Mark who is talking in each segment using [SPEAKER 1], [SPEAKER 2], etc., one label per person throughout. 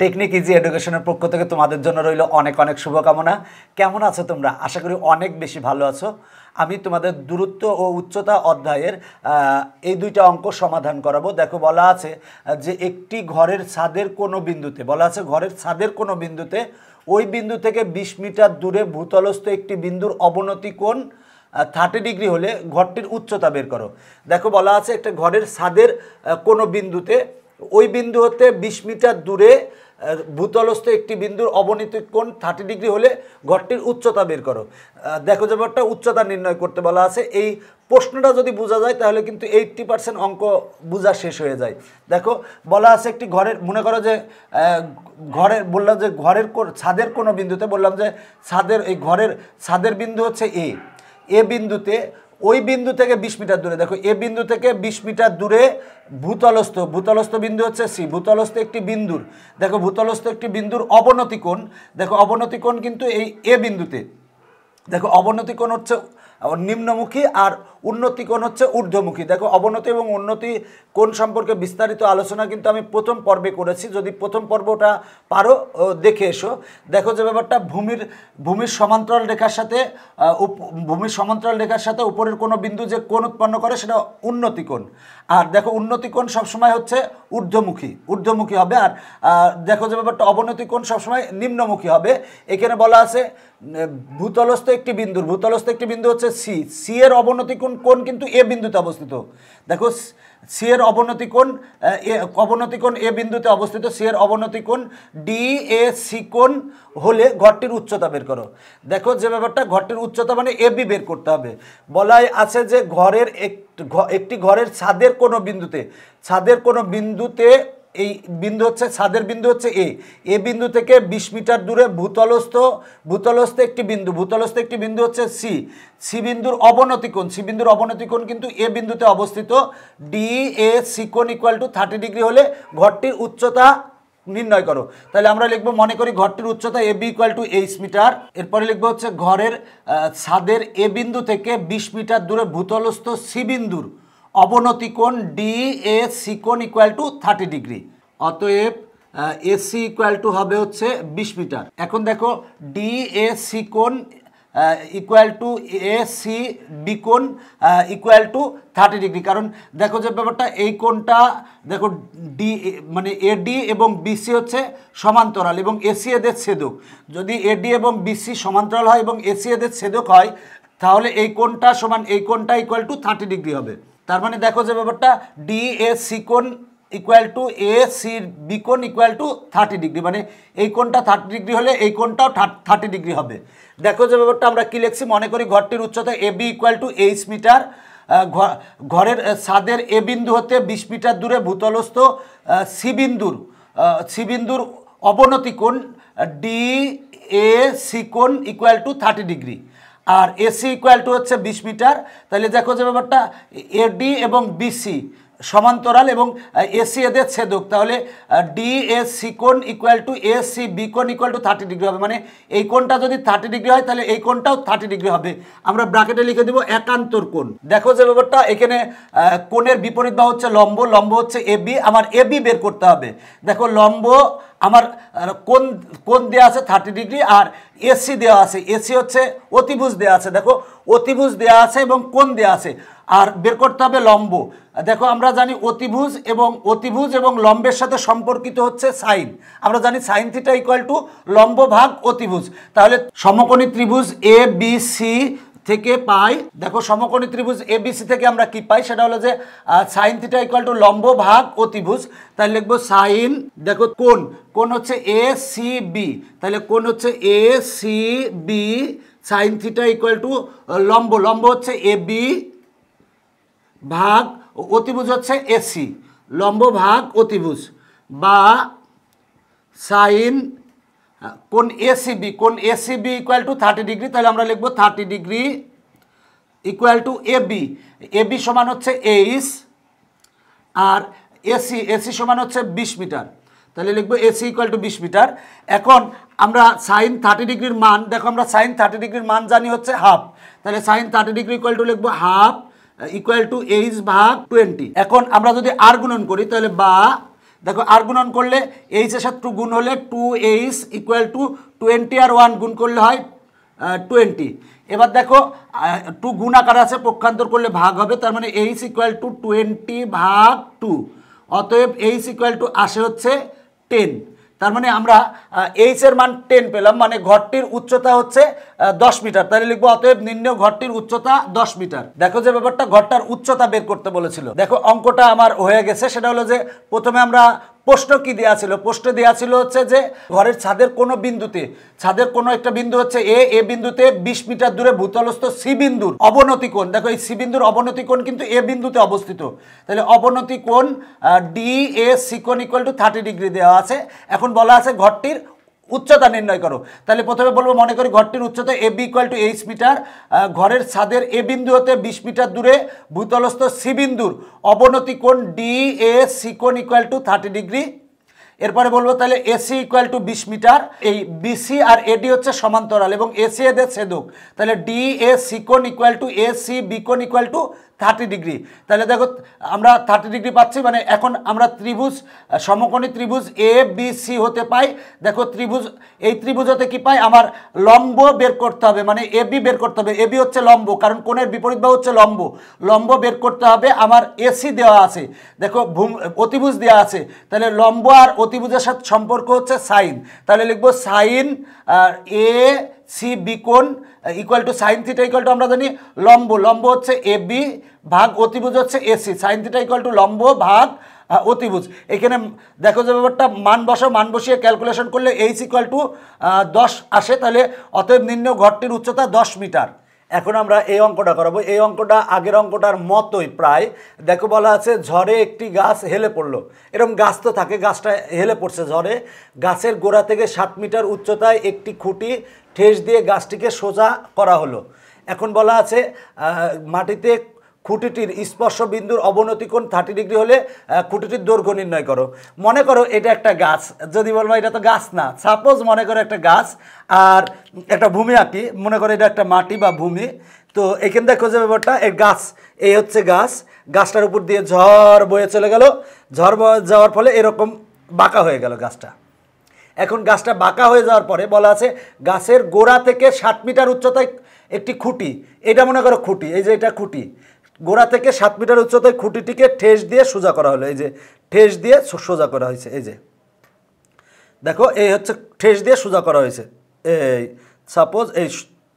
[SPEAKER 1] Technique easy এডুকেশনের পক্ষ থেকে তোমাদের জন্য রইল অনেক অনেক শুভকামনা। কেমন আছো তোমরা? আশা করি অনেক বেশি ভালো আছো। আমি তোমাদের দূরত্ব ও উচ্চতা অধ্যায়ের এই দুইটা অঙ্ক সমাধান করাবো। দেখো বলা আছে যে একটি ঘরের ছাদের কোনো বিন্দুতে, বলা আছে ঘরের ছাদের কোনো বিন্দুতে ওই বিন্দু থেকে 20 মিটার দূরে ভূতলস্থ একটি বিন্দুর অবনতি কোণ 30 ডিগ্রি হলে ঘরটির উচ্চতা বের করো। দেখো বলা আছে একটা ঘরের ছাদের কোনো বিন্দুতে ওই বিন্দু হতে 20 মিটার দূরে ভূতলস্থ একটি বিন্দুর অবনতি কোণ 30 ডিগ্রি হলে ঘরটির উচ্চতা বের করো। দেখো যে একটা উচ্চতা নির্ণয় করতে বলা আছে। এই প্রশ্নটা যদি বোঝা যায় তাহলে কিন্তু 80% অঙ্ক বোঝা শেষ হয়ে যায়। দেখো বলা আছে একটি ঘরের, মনে করো যে ঘরের, বললাম যে ঘরের ছাদের কোনো বিন্দুতে, বললাম যে ছাদের, এই ঘরের ছাদের বিন্দু হচ্ছে এ বিন্দুতে ওই বিন্দু থেকে 20 মিটার দূরে, দেখো এ বিন্দু থেকে 20 মিটার দূরে ভূতলস্থ বিন্দু হচ্ছে সি, ভূতলস্থ একটি বিন্দুর, দেখো ভূতলস্থ একটি বিন্দুর অবনতি কোণ, দেখো অবনতি কোণ কিন্তু এই এ বিন্দুতে, দেখো অবনতি কোণ হচ্ছে নিম্নমুখী আর উন্নতি কোণ হচ্ছে ঊর্ধ্বমুখী। দেখো অবনতি এবং উন্নতি কোণ সম্পর্কে বিস্তারিত আলোচনা কিন্তু আমি প্রথম পর্বে করেছি, যদি প্রথম পর্বটা পারো দেখে এসো। দেখো যে ব্যাপারটা ভূমির সমান্তরাল রেখার সাথে উপরের কোনো বিন্দু যে কোণ উৎপন্ন করে সেটা উন্নতি কোণ। আর দেখো উন্নতি কোণ সবসময় হচ্ছে ঊর্ধ্বমুখী হবে, আর দেখো যে ব্যাপারটা অবনতি কোণ সবসময় নিম্নমুখী হবে। এখানে বলা আছে ভূতলস্থ একটি বিন্দু হচ্ছে সি এর অবনতি কোণ কিন্তু এ বিন্দুতে অবস্থিত। দেখো সি এর অবনতি কোণ এ বিন্দুতে অবস্থিত, সি এর অবনতি কোণ ডি এ সি কোণ হলে ঘরটির উচ্চতা বের করো। দেখো যে ব্যাপারটা ঘরটির উচ্চতা মানে এ বি বের করতে হবে। বলাই আছে যে একটি ঘরের ছাদের কোনো বিন্দুতে এই বিন্দু হচ্ছে ছাদের বিন্দু হচ্ছে এ বিন্দু থেকে 20 মিটার দূরে ভূতলস্থ একটি বিন্দু হচ্ছে সি বিন্দুর অবনতি কোণ কিন্তু এ বিন্দুতে অবস্থিত, ডি এ সি কোণ ইকুয়াল টু 30 ডিগ্রি হলে ঘরটির উচ্চতা নির্ণয় করো। তাহলে আমরা লিখবো, মনে করি ঘরটির উচ্চতা A B equal two 8 metre. এরপরে লিখবো হচ্ছে ঘরের ছাদের এ বিন্দু থেকে 20 মিটার দূরে ভূতলস্থ সি বিন্দুর অবনতি কোণ ডি এ সি কোণ ইকুয়াল টু 30 ডিগ্রি। অতএব এসি ইকুয়াল টু হবে হচ্ছে 20 মিটার। এখন দেখো ডি এ সি কোণ equal to A C B কোণ ইকুয়াল টু 30 ডিগ্রি। কারণ দেখো যে ব্যাপারটা এই কোণটা, দেখো ডি মানে এডি এবং বিসি হচ্ছে সমান্তরাল এবং এসি এদের ছেদক। যদি এডি এবং বিসি সমান্তরাল হয় এবং এসি এদের ছেদক হয় তাহলে এই কোণটা সমান এই কোণটা ইকুয়াল টু 30 ডিগ্রি হবে। তার মানে দেখো যে ব্যাপারটা ডি এ সি কোণ equal to A C B কোণ ইকুয়াল টু 30 ডিগ্রি, মানে এই কোণটা 30 ডিগ্রি হলে এই কোণটাও 30 ডিগ্রি হবে। দেখো যে ব্যাপারটা আমরা কি লিখছি, মনে করি ঘরটির উচ্চতা A B equal two 8 metre. ঘরের ছাদের এ বিন্দু হতে 20 মিটার দূরে ভূতলস্থ সি বিন্দুর অবনতি কোণ ডি এ সি কোণ ইকুয়াল টু 30 ডিগ্রি আর এসি ইকুয়াল টু হচ্ছে 20 মিটার। তাহলে দেখো যে ব্যাপারটা এডি এবং বিসি সমান্তরাল এবং এসি এদের ছেদক, তাহলে ডি এ সি কোণ equal to A C B কোণ ইকুয়াল টু 30 ডিগ্রি হবে। মানে এই কোণটা যদি 30 ডিগ্রি হয় তাহলে এই কোণটাও 30 ডিগ্রি হবে। আমরা ব্র্যাকেটে লিখে দিব একান্তর কোণ। দেখো যে ব্যাপারটা এখানে কোণের বিপরীত বাহু হচ্ছে লম্ব হচ্ছে এ বি, আমার এ বি বের করতে হবে। দেখো লম্ব আমার কোণ দেওয়া আছে 30 ডিগ্রি আর এসি দেওয়া আছে, এসি হচ্ছে অতিভুজ দেওয়া আছে, দেখো অতিভুজ দেওয়া আছে এবং কোণ দেওয়া আছে, আর বের করতে হবে লম্ব। দেখো আমরা জানি অতিভুজ এবং লম্বের সাথে সম্পর্কিত হচ্ছে সাইন, আমরা জানি সাইন থিটা ইকুয়াল টু লম্ব ভাগ অতিভুজ। তাহলে সমকোণী ত্রিভুজ এ বি সি থেকে পাই, দেখো সমকোণী ত্রিভুজ এ বি সি থেকে আমরা কি পাই, সেটা হলো যে সাইন থিটা ইকুয়াল টু লম্ব ভাগ অতিভুজ। তাহলে লিখবো সাইন, দেখো কোণ হচ্ছে এ সি বি, তাহলে কোণ হচ্ছে A C B sine theta equal to লম্ব হচ্ছে এ বি ভাগ অতিভুজ হচ্ছে এসি, লম্ব ভাগ অতিভুজ, বা সাইন কোণ এসিবি ইকুয়াল টু 30 ডিগ্রি। তাহলে আমরা লিখবো 30 ডিগ্রি ইকুয়াল টু এবি সমান হচ্ছে 8 আর এসি সমান হচ্ছে 20 মিটার। তাহলে লিখবো এসি ইকুয়াল টু 20 মিটার। এখন আমরা সাইন 30 ডিগ্রির মান, দেখো আমরা সাইন 30 ডিগ্রির মান জানি হচ্ছে হাফ, তাহলে সাইন 30 ডিগ্রি ইকুয়াল টু লিখবো হাফ ইকুয়াল টু 8 ভাগ 20। এখন আমরা যদি আর গুণন করি তাহলে বা দেখো আর গুণন করলে এইচের সাথে 2 গুণ হলে 2h ইকুয়াল টু 20 আর 1 গুণ করলে হয় 20। এবার দেখো 2 গুণ আকার আছে, পক্ষান্তর করলে ভাগ হবে, তার মানে h ইকুয়াল টু 20 ভাগ 2, অতএব h ইকুয়াল টু আসে হচ্ছে 10। তার মানে আমরা h এর মান 10 পেলাম, মানে ঘরটির উচ্চতা হচ্ছে 10 মিটার। তাহলে লিখবো অতএব নির্ণয় ঘরটির উচ্চতা 10 মিটার। দেখো যে ব্যাপারটা ঘরটার উচ্চতা বের করতে বলেছিল, দেখো অঙ্কটা আমার হয়ে গেছে। সেটা হলো যে প্রথমে আমরা প্রশ্ন কি দেওয়া ছিল, প্রশ্ন দেওয়া ছিল হচ্ছে যে ঘরের ছাদের কোনো বিন্দুতে, ছাদের কোনো একটা বিন্দু হচ্ছে এ বিন্দুতে 20 মিটার দূরে ভূতলস্থ সি বিন্দুর অবনতি কোণ, দেখো এই সি বিন্দুর অবনতি কোণ কিন্তু এ বিন্দুতে অবস্থিত, তাহলে অবনতি কোণ ডি এ সি কোণ ইকুয়াল টু 30 ডিগ্রি দেওয়া আছে। এখন বলা আছে ঘরটির উচ্চতা নির্ণয় করো। তাহলে প্রথমে বলবো, মনে করি ঘরটির উচ্চতা A B equal to H metre, ঘরের ছাদের এ বিন্দু হতে 20 মিটার দূরে ভূতলস্থ সি বিন্দুর অবনতি কোণ ডি এ সি কোণ ইকুয়াল টু 30 ডিগ্রি। এরপরে বলবো তাহলে এসি ইকুয়াল টু 20 মিটার, এই বিসি আর এডি হচ্ছে সমান্তরাল এবং এসি এদের ছেদক, তাহলে ডি এ সি কোণ equal to A C B কোণ ইকুয়াল টু 30 ডিগ্রি। তাহলে দেখো আমরা 30 ডিগ্রি পাচ্ছি, মানে এখন আমরা ত্রিভুজ সমকোণী ত্রিভুজ এ বি সি হতে পাই। দেখো ত্রিভুজ, এই ত্রিভুজ হতে কি পাই, আমার লম্ব বের করতে হবে, মানে এ বি বের করতে হবে। এ বি হচ্ছে লম্ব, কারণ কোণের বিপরীত বাহু হচ্ছে লম্ব, লম্ব বের করতে হবে। আমার এসি দেওয়া আছে, দেখো অতিভুজ দেওয়া আছে, তাহলে লম্ব আর অতিভুজের সাথে সম্পর্ক হচ্ছে সাইন, তাহলে লিখবো সাইন এ সি বি কোণ equal two sign theta equal two আমরা জানি লম্ব, লম্ব হচ্ছে এ বি ভাগ অতিভুজ হচ্ছে AC, sign theta equal to লম্ব ভাগ অতিভুজ। এখানে দেখো যে ব্যাপারটা মান বসাও, মান বসিয়ে ক্যালকুলেশন করলে এইচ ইকুয়াল টু 10 আসে, তাহলে অতএব নির্ণয় ঘরটির উচ্চতা 10 মিটার। এখন আমরা এই অঙ্কটা করাবো, এই অঙ্কটা আগের অঙ্কটার মতোই প্রায়। দেখো বলা আছে ঝড়ে একটি গাছ হেলে পড়লো, এরকম গাছ তো থাকে, গাছটা হেলে পড়ছে ঝড়ে, গাছের গোড়া থেকে 7 মিটার উচ্চতায় একটি খুঁটি ঠেস দিয়ে গাছটিকে সোজা করা হলো। এখন বলা আছে মাটিতে খুঁটিটির স্পর্শ বিন্দুর অবনতি কোণ 30 ডিগ্রি হলে খুঁটিটির দৈর্ঘ্য নির্ণয় করো। মনে করো এটা একটা গাছ, যদি বলবো এটা তো গাছ না, সাপোজ মনে করো একটা গাছ আর একটা ভূমি আঁকি, মনে করো এটা একটা মাটি বা ভূমি। তো এখানে দেখো যে ব্যাপারটা, এই গাছ, এই হচ্ছে গাছ, গাছটার উপর দিয়ে ঝড় বয়ে চলে গেল, ঝড় বয়ে যাওয়ার ফলে এরকম বাঁকা হয়ে গেল গাছটা। এখন গাছটা বাঁকা হয়ে যাওয়ার পরে বলা আছে গাছের গোড়া থেকে 7 মিটার উচ্চতায় একটি খুঁটি, এটা মনে করো খুঁটি, এই যে এটা খুঁটি, গোড়া থেকে 7 মিটার উচ্চতায় খুঁটিটিকে ঠেস দিয়ে সোজা করা হলো, এই যে ঠেস দিয়ে সোজা করা হয়েছে, এই যে দেখো এই হচ্ছে ঠেস দিয়ে সোজা করা হয়েছে। এই সাপোজ এই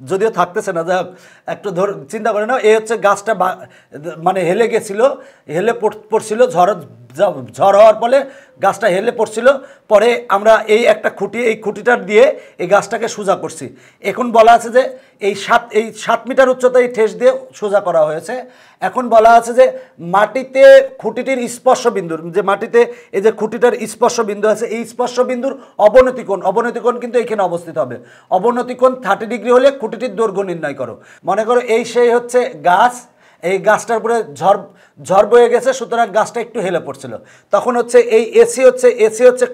[SPEAKER 1] যদিও থাকতেছে না, যাই হোক একটু চিন্তা করে নাও, এই হচ্ছে গাছটা মানে হেলে গেছিলো, হেলে পড়ছিল, ঝড় হওয়ার ফলে গাছটা হেলে পড়ছিল, পরে আমরা এই একটা খুঁটি, এই খুঁটিটার দিয়ে এই গাছটাকে সোজা করছি। এখন বলা আছে যে এই 7 মিটার উচ্চতায় ঠেস দিয়ে সোজা করা হয়েছে। এখন বলা আছে যে মাটিতে খুঁটিটির স্পর্শ বিন্দুর, যে মাটিতে এই যে খুঁটিটার স্পর্শ বিন্দু আছে, এই স্পর্শ বিন্দুর অবনতি কোণ, অবনতি কোণ কিন্তু এখানে অবস্থিত হবে, অবনতি কোণ 30 ডিগ্রি হলে খুঁটিটির দৈর্ঘ্য নির্ণয় করো। মনে করো এই সেই হচ্ছে গাছ, এই গাছটার উপরে ঝড় বয়ে গেছে, সুতরাং গাছটা একটু হেলে পড়ছিল, তখন হচ্ছে এই এসি হচ্ছে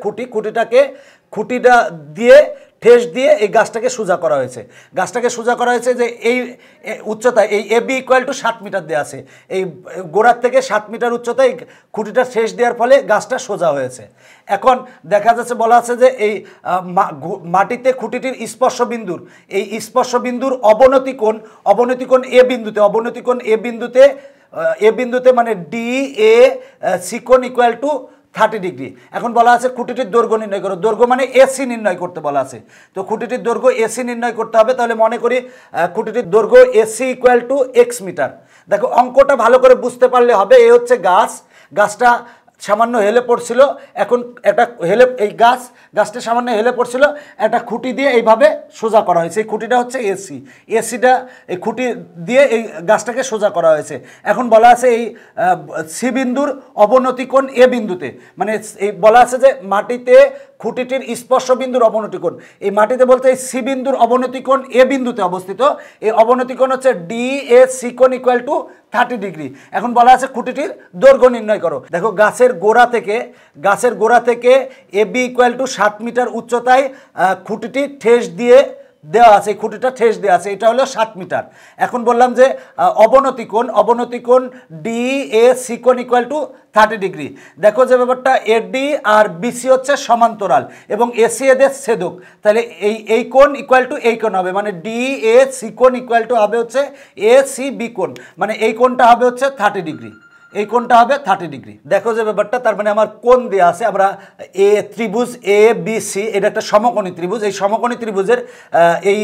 [SPEAKER 1] খুঁটিটা দিয়ে ঠেস দিয়ে এই গাছটাকে সোজা করা হয়েছে। গাছটাকে সোজা করা হয়েছে যে এই উচ্চতায়, এই এ বি ইকুয়াল টু 7 মিটার দেওয়া আছে, এই গোড়ার থেকে 7 মিটার উচ্চতায় খুঁটিটা ঠেস দেওয়ার ফলে গাছটা সোজা হয়েছে। এখন দেখা যাচ্ছে বলা আছে যে এই মাটিতে খুঁটিটির স্পর্শ বিন্দুর, এই স্পর্শ বিন্দুর অবনতি কোণ এ বিন্দুতে, অবনতি কোণ এ বিন্দুতে মানে ডি এ সি কোণ ইকুয়াল টু 30 ডিগ্রি। এখন বলা আছে খুঁটিটির দৈর্ঘ্য নির্ণয় করো, দৈর্ঘ্য মানে এসি নির্ণয় করতে বলা আছে, তো খুঁটিটির দৈর্ঘ্য এসি নির্ণয় করতে হবে। তাহলে মনে করি খুঁটিটির দৈর্ঘ্য AC equal to x metre. দেখো অঙ্কটা ভালো করে বুঝতে পারলে হবে, এই হচ্ছে গাছটা সামান্য হেলে পড়ছিল, এখন একটা গাছটা সামান্য হেলে পড়ছিল, একটা খুঁটি দিয়ে এইভাবে সোজা করা হয়েছে, এই খুঁটিটা হচ্ছে এসিটা এই খুঁটি দিয়ে এই গাছটাকে সোজা করা হয়েছে। এখন বলা আছে এই সি বিন্দুর অবনতি কোণ এ বিন্দুতে, মানে এই বলা আছে যে মাটিতে খুঁটিটির স্পর্শ বিন্দুর অবনতি কোণ, এই মাটিতে বলতে এই সি বিন্দুর অবনতি কোণ এ বিন্দুতে অবস্থিত, এই অবনতি কোণ হচ্ছে ডি এ সি কোণ ইকুয়াল টু 30 ডিগ্রি। এখন বলা আছে খুঁটিটির দৈর্ঘ্য নির্ণয় করো। দেখো গাছের গোড়া থেকে এ বি ইকুয়াল টু 7 মিটার উচ্চতায় খুঁটিটি ঠেস দিয়ে দেওয়া আছে, এই খুঁটিটা ঠেস দেওয়া আছে, এটা হলো 7 মিটার। এখন বললাম যে অবনতি কোণ ডি এ সি কোণ ইকুয়াল টু 30 ডিগ্রি। দেখো যে ব্যাপারটা এডি আর বিসি হচ্ছে সমান্তরাল এবং এসি এদের ছেদক, তাহলে এই কোণ ইকুয়াল টু এই কোণ হবে, মানে ডি এ সি কোণ ইকুয়াল টু হবে হচ্ছে এ সি বি কোণ, মানে এই কোণটা হবে হচ্ছে 30 ডিগ্রি, এই কোণটা হবে 30 ডিগ্রি। দেখো যে ব্যাপারটা, তার মানে আমার কোণ দেওয়া আছে, আমরা ত্রিভুজ এ বি সি, এটা একটা সমকোণী ত্রিভুজ, এই সমকোণী ত্রিভুজের এই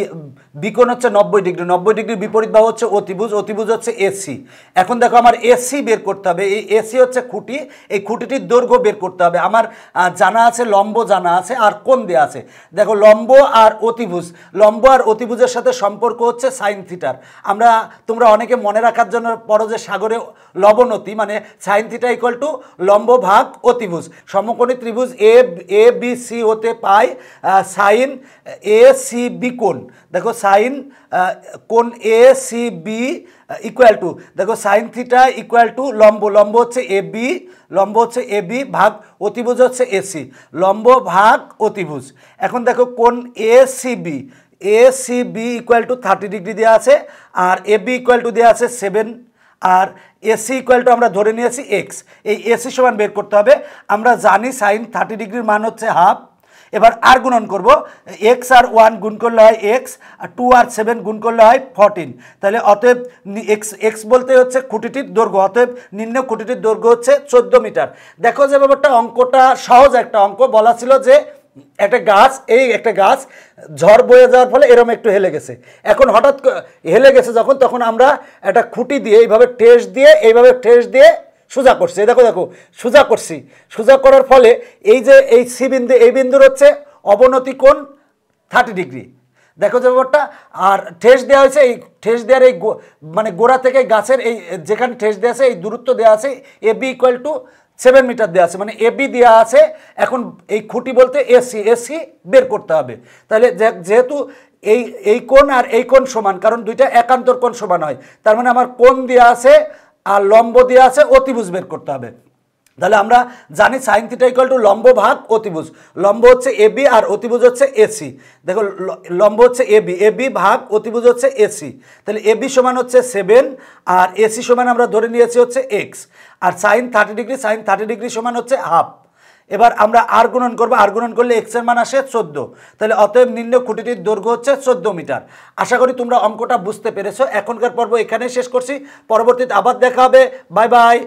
[SPEAKER 1] বিকোণ হচ্ছে 90 ডিগ্রি, 90 ডিগ্রির বিপরীত বাহু হচ্ছে অতিভুজ, অতিভুজ হচ্ছে এসি। এখন দেখো আমার এসি বের করতে হবে, এই এসি হচ্ছে খুঁটি, এই খুঁটিটির দৈর্ঘ্য বের করতে হবে। আমার জানা আছে লম্ব জানা আছে আর কোণ দেওয়া আছে। দেখো লম্ব আর অতিভুজ, লম্ব আর অতিভুজের সাথে সম্পর্ক হচ্ছে সাইন থিটার। তোমরা অনেকে মনে রাখার জন্য পড়ো যে সাগরে লবণতি, মানে সাইন থিটা ইকুয়াল টু লম্ব ভাগ অতিভুজ। সমকোণী ত্রিভুজ এ বি সি হতে পাই সাইন এ সি বি কোণ। দেখো সাইন কোণ A C B equal to, দেখো সাইন থিটা ইকুয়াল টু লম্ব, লম্ব হচ্ছে এ বি, লম্ব হচ্ছে এ বি ভাগ অতিভুজ হচ্ছে এসি, লম্ব ভাগ অতিভুজ। এখন দেখো কোণ A C B equal to 30 degree দেওয়া আছে, আর এ বি ইকুয়াল টু দেওয়া আছে 7, আর এসি ইকুয়াল টু আমরা ধরে নিয়েছি এক্স। এই এসি সমান বের করতে হবে। আমরা জানি সাইন 30 ডিগ্রির মান হচ্ছে হাফ। এবার আর গুণন করব, এক্স আর 1 গুণ করলে হয় এক্স, আর 2 আর 7 গুণ করলে হয় 14। তাহলে অতএব এক্স বলতে হচ্ছে খুঁটিটির দৈর্ঘ্য, অতএব নিম্ন খুঁটিটির দৈর্ঘ্য হচ্ছে 14 মিটার। দেখো যে ব্যাপারটা, অঙ্কটা সহজ একটা অঙ্ক। বলা ছিল যে একটা গাছ ঝড় বয়ে যাওয়ার ফলে এরকম একটু হেলে গেছে। এখন হঠাৎ হেলে গেছে যখন, তখন আমরা একটা খুঁটি দিয়ে এইভাবে ঠেস দিয়ে সোজা করছি। দেখো সোজা করছি, সোজা করার ফলে এই যে এই সি বিন্দু, এই বিন্দুর হচ্ছে অবনতি কোণ 30 ডিগ্রি। দেখো যে ব্যাপারটা, আর ঠেস দেওয়া হয়েছে, এই ঠেস দেওয়ার এই মানে গোড়া থেকে গাছের এই যেখানে ঠেস দেওয়া আছে এই দূরত্ব দেওয়া আছে এ বি ইকুয়াল টু 7 মিটার দেওয়া আছে, মানে এবি দেওয়া আছে। এখন এই খুঁটি বলতে এসি বের করতে হবে। তাহলে যেহেতু এই কোণ আর এই কোণ সমান, কারণ দুইটা একান্তর কোণ সমান হয়, তার মানে আমার কোণ দেওয়া আছে আর লম্ব দেওয়া আছে, অতিভুজ বের করতে হবে। তাহলে আমরা জানি সাইন থিটা ইকুয়াল টু লম্ব ভাগ অতিভুজ, লম্ব হচ্ছে এবি আর অতিভুজ হচ্ছে এসি। দেখো লম্ব হচ্ছে এবি ভাগ অতিভুজ হচ্ছে এসি, তাহলে এবি সমান হচ্ছে 7 আর এসি সমান আমরা ধরে নিয়েছি হচ্ছে এক্স, আর সাইন 30 ডিগ্রি সমান হচ্ছে হাফ। এবার আমরা আর গুণন করবো, আর গুণন করলে এক্স এর মান আসে 14, তাহলে অতএব নিম্ন খুঁটিটির দৈর্ঘ্য হচ্ছে 14 মিটার। আশা করি তোমরা অঙ্কটা বুঝতে পেরেছো। এখনকার পর্ব এখানেই শেষ করছি, পরবর্তীতে আবার দেখা হবে। Bye bye.